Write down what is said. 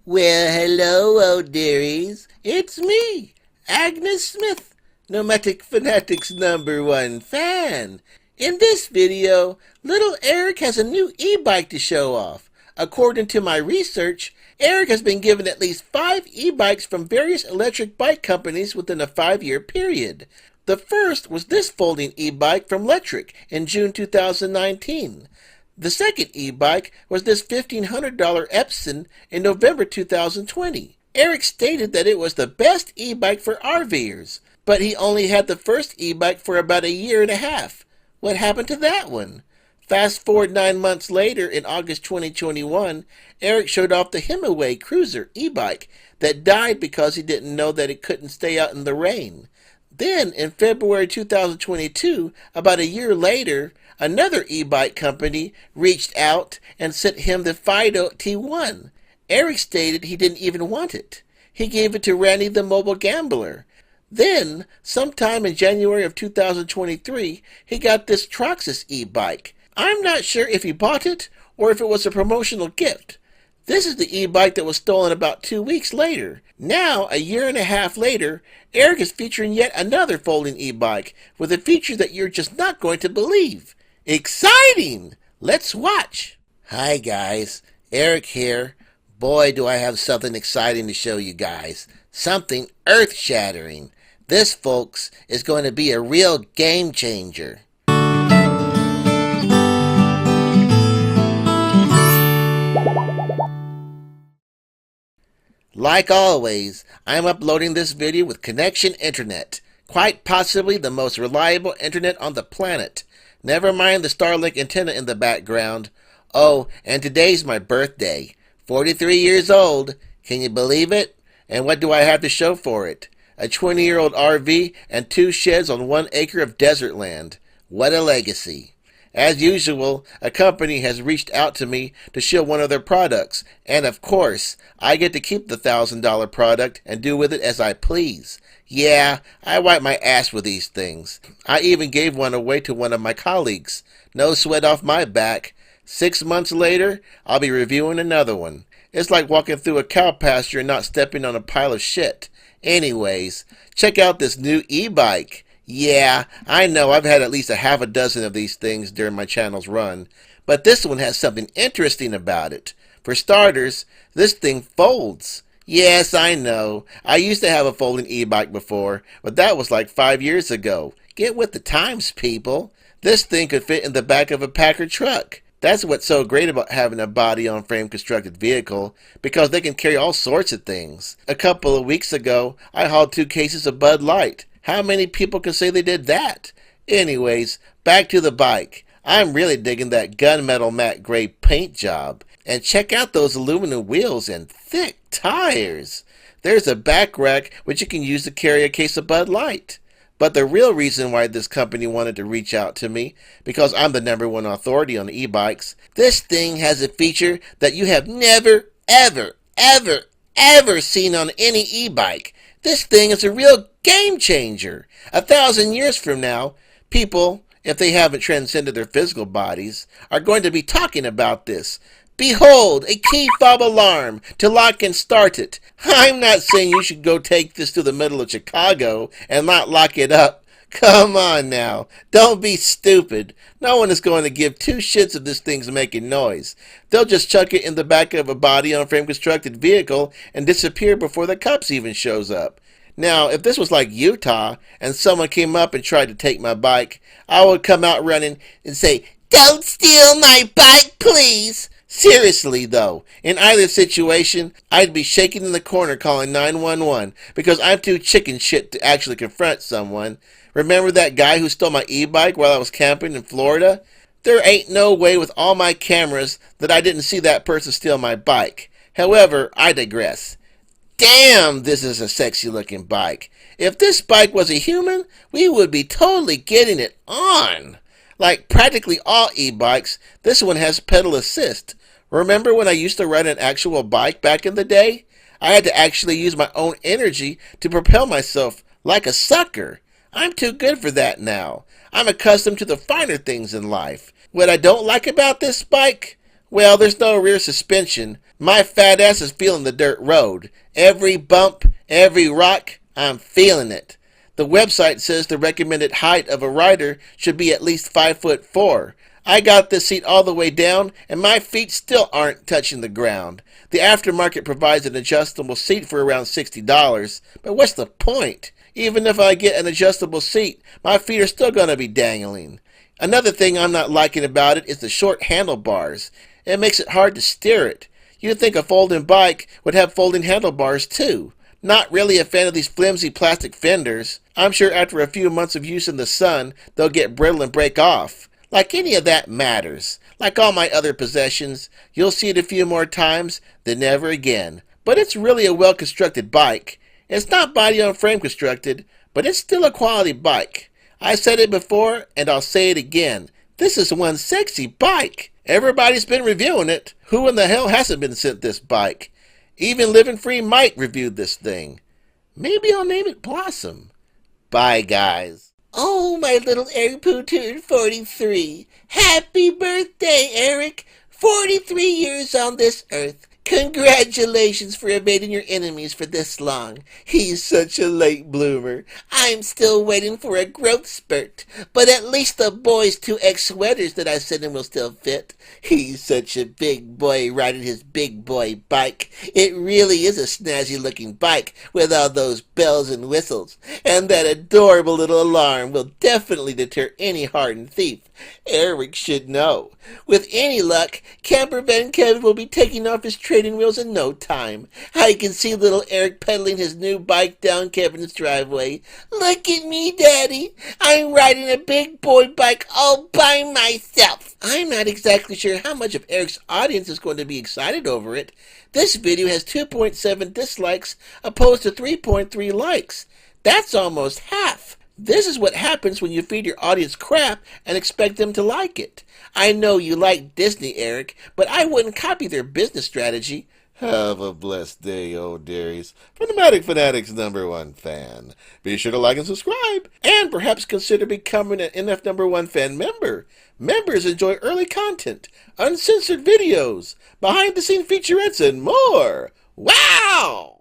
Well, hello, old dearies. It's me, Agnes Smith, Nomadic Fanatic's #1 fan. In this video, little Eric has a new e-bike to show off. According to my research, Eric has been given at least 5 e-bikes from various electric bike companies within a 5-year period. The first was this folding e-bike from Lectric in June 2019. The second e-bike was this $1,500 Epson in November 2020. Eric stated that it was the best e-bike for RVers, but he only had the first e-bike for about a year and a half. What happened to that one? Fast forward 9 months later, in August 2021, Eric showed off the Himaway Cruiser e-bike that died because he didn't know that it couldn't stay out in the rain. Then, in February 2022, about a year later, another e-bike company reached out and sent him the Fido T1. Eric stated he didn't even want it. He gave it to Randy the Mobile Gambler. Then, sometime in January of 2023, he got this Troxus e-bike. I'm not sure if he bought it or if it was a promotional gift. This is the e-bike that was stolen about 2 weeks later. Now, a year and a half later, Eric is featuring yet another folding e-bike with a feature that you're just not going to believe. Exciting! Let's watch. Hi guys, Eric here. Boy, do I have something exciting to show you guys. Something earth-shattering. This, folks, is going to be a real game changer. Like always, I am uploading this video with Connection Internet, quite possibly the most reliable internet on the planet. Never mind the Starlink antenna in the background. Oh, and today's my birthday. 43 years old. Can you believe it? And what do I have to show for it? A 20-year-old RV and 2 sheds on 1 acre of desert land. What a legacy. As usual, a company has reached out to me to show one of their products, and of course, I get to keep the $1,000 product and do with it as I please. Yeah, I wipe my ass with these things. I even gave one away to one of my colleagues. No sweat off my back. 6 months later, I'll be reviewing another one. It's like walking through a cow pasture and not stepping on a pile of shit. Anyways, check out this new e-bike. Yeah, I know I've had at least a half a dozen of these things during my channel's run, but this one has something interesting about it. For starters, this thing folds. Yes, I know. I used to have a folding e-bike before, but that was like 5 years ago. Get with the times, people. This thing could fit in the back of a Packard truck. That's what's so great about having a body-on-frame constructed vehicle, because they can carry all sorts of things. A couple of weeks ago, I hauled 2 cases of Bud Light. How many people can say they did that? Anyways, back to the bike. I'm really digging that gunmetal matte gray paint job. And check out those aluminum wheels and thick tires. There's a back rack which you can use to carry a case of Bud Light. But the real reason why this company wanted to reach out to me, because I'm the #1 authority on e-bikes, this thing has a feature that you have never, ever seen on any e-bike. This thing is a real game changer. 1,000 years from now, people, if they haven't transcended their physical bodies, are going to be talking about this. Behold, a key fob alarm to lock and start it. I'm not saying you should go take this to the middle of Chicago and not lock it up. Come on now, don't be stupid. No one is going to give 2 shits if this thing's making noise. They'll just chuck it in the back of a body-on-frame constructed vehicle and disappear before the cops even shows up. Now, if this was like Utah and someone came up and tried to take my bike, I would come out running and say, "Don't steal my bike, please." Seriously though, in either situation, I'd be shaking in the corner calling 911 because I'm too chicken shit to actually confront someone. Remember that guy who stole my e-bike while I was camping in Florida? There ain't no way with all my cameras that I didn't see that person steal my bike. However, I digress. Damn, this is a sexy looking bike. If this bike was a human, we would be totally getting it on. Like practically all e-bikes, this one has pedal assist. Remember when I used to ride an actual bike back in the day? I had to actually use my own energy to propel myself like a sucker. I'm too good for that now. I'm accustomed to the finer things in life. What I don't like about this bike? Well, there's no rear suspension, My fat ass is feeling the dirt road. Every bump, every rock, I'm feeling it. The website says the recommended height of a rider should be at least 5'4". I got this seat all the way down, and my feet still aren't touching the ground. The aftermarket provides an adjustable seat for around $60, but what's the point? Even if I get an adjustable seat, my feet are still going to be dangling. Another thing I'm not liking about it is the short handlebars. It makes it hard to steer it. You'd think a folding bike would have folding handlebars too. Not really a fan of these flimsy plastic fenders. I'm sure after a few months of use in the sun, they'll get brittle and break off. Like any of that matters. Like all my other possessions, you'll see it a few more times, then never again. But it's really a well-constructed bike. It's not body-on-frame constructed, but it's still a quality bike. I said it before, and I'll say it again. This is one sexy bike. Everybody's been reviewing it. Who in the hell hasn't been sent this bike? Even Living Free Mike reviewed this thing. Maybe I'll name it Blossom. Bye, guys. Oh, my little Eric Poo turned 43. Happy birthday, Eric. 43 years on this earth. Congratulations for evading your enemies for this long. He's such a late bloomer. I'm still waiting for a growth spurt, but at least the boy's 2X sweaters that I sent him will still fit. He's such a big boy riding his big boy bike. It really is a snazzy looking bike with all those bells and whistles, and that adorable little alarm will definitely deter any hardened thief. Eric should know. With any luck, Camper Van Kevin will be taking off his training wheels in no time. I can see little Eric pedaling his new bike down Kevin's driveway. Look at me, Daddy. I'm riding a big boy bike all by myself. I'm not exactly sure how much of Eric's audience is going to be excited over it. This video has 2.7 dislikes opposed to 3.3 likes. That's almost half. This is what happens when you feed your audience crap and expect them to like it. I know you like Disney, Eric, but I wouldn't copy their business strategy. Have a blessed day, old dearies. From Nomadic Fanatic's #1 fan. Be sure to like and subscribe, and perhaps consider becoming an NF #1 fan member. Members enjoy early content, uncensored videos, behind-the-scenes featurettes, and more. Wow!